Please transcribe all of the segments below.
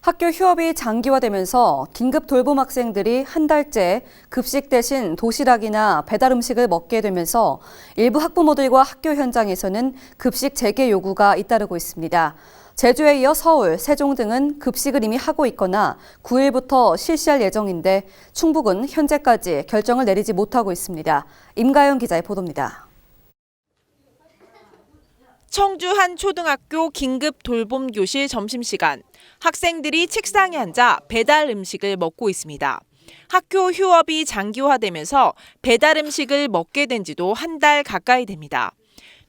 학교 휴업이 장기화되면서 긴급 돌봄 학생들이 한 달째 급식 대신 도시락이나 배달 음식을 먹게 되면서 일부 학부모들과 학교 현장에서는 급식 재개 요구가 잇따르고 있습니다. 제주에 이어 서울, 세종 등은 급식을 이미 하고 있거나 9일부터 실시할 예정인데 충북은 현재까지 결정을 내리지 못하고 있습니다. 임가연 기자의 보도입니다. 청주 한 초등학교 긴급 돌봄 교실 점심시간. 학생들이 책상에 앉아 배달 음식을 먹고 있습니다. 학교 휴업이 장기화되면서 배달 음식을 먹게 된 지도 한 달 가까이 됩니다.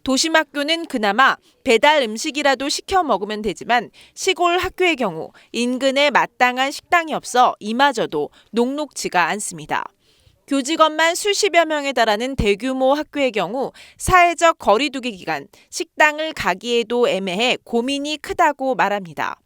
도심학교는 그나마 배달 음식이라도 시켜 먹으면 되지만 시골 학교의 경우 인근에 마땅한 식당이 없어 이마저도 녹록지가 않습니다. 교직원만 수십여 명에 달하는 대규모 학교의 경우 사회적 거리 두기 기간, 식당을 가기에도 애매해 고민이 크다고 말합니다.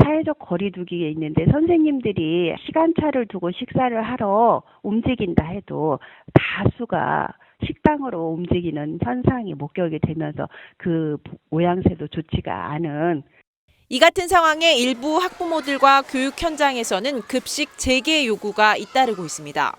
사회적 거리 두기에 있는데 선생님들이 시간차를 두고 식사를 하러 움직인다 해도 다수가 식당으로 움직이는 현상이 목격이 되면서 그 모양새도 좋지가 않은. 이 같은 상황에 일부 학부모들과 교육 현장에서는 급식 재개 요구가 잇따르고 있습니다.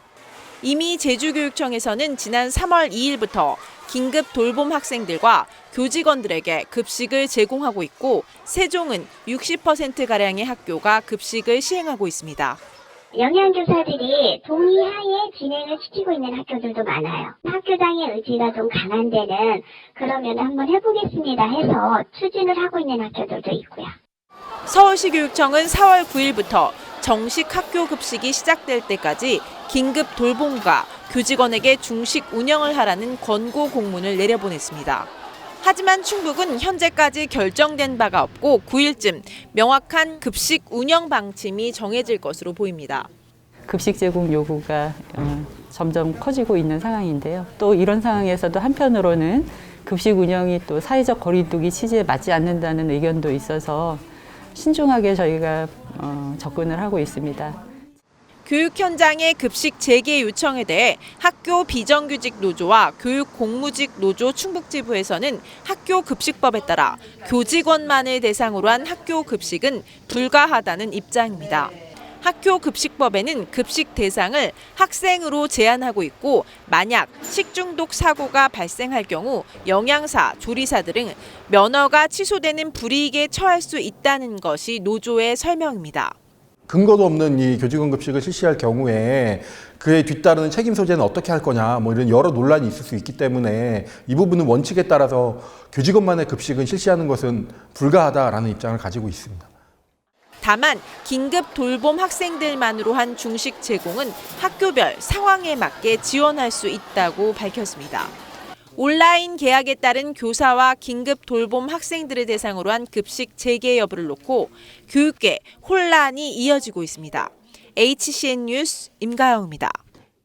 이미 제주교육청에서는 지난 3월 2일부터 긴급 돌봄 학생들과 교직원들에게 급식을 제공하고 있고 세종은 60%가량의 학교가 급식을 시행하고 있습니다. 영양교사들이 동의하에 진행을 시키고 있는 학교들도 많아요. 학교장의 의지가 좀 강한 데는 그러면 한번 해보겠습니다 해서 추진을 하고 있는 학교들도 있고요. 서울시 교육청은 4월 9일부터 정식 학교 급식이 시작될 때까지 긴급 돌봄과 교직원에게 중식 운영을 하라는 권고 공문을 내려보냈습니다. 하지만 충북은 현재까지 결정된 바가 없고 9일쯤 명확한 급식 운영 방침이 정해질 것으로 보입니다. 급식 제공 요구가 점점 커지고 있는 상황인데요. 또 이런 상황에서도 한편으로는 급식 운영이 또 사회적 거리두기 취지에 맞지 않는다는 의견도 있어서 신중하게 저희가 접근을 하고 있습니다. 교육 현장의 급식 재개 요청에 대해 학교 비정규직 노조와 교육 공무직 노조 충북지부에서는 학교 급식법에 따라 교직원만을 대상으로 한 학교 급식은 불가하다는 입장입니다. 학교 급식법에는 급식 대상을 학생으로 제한하고 있고 만약 식중독 사고가 발생할 경우 영양사, 조리사 등 면허가 취소되는 불이익에 처할 수 있다는 것이 노조의 설명입니다. 근거도 없는 이 교직원 급식을 실시할 경우에 그에 뒤따르는 책임 소재는 어떻게 할 거냐 이런 여러 논란이 있을 수 있기 때문에 이 부분은 원칙에 따라서 교직원만의 급식은 실시하는 것은 불가하다라는 입장을 가지고 있습니다. 다만 긴급 돌봄 학생들만으로 한 중식 제공은 학교별 상황에 맞게 지원할 수 있다고 밝혔습니다. 온라인 계약에 따른 교사와 긴급 돌봄 학생들을 대상으로 한 급식 재개 여부를 놓고 교육계 혼란이 이어지고 있습니다. HCN 뉴스 임가영입니다.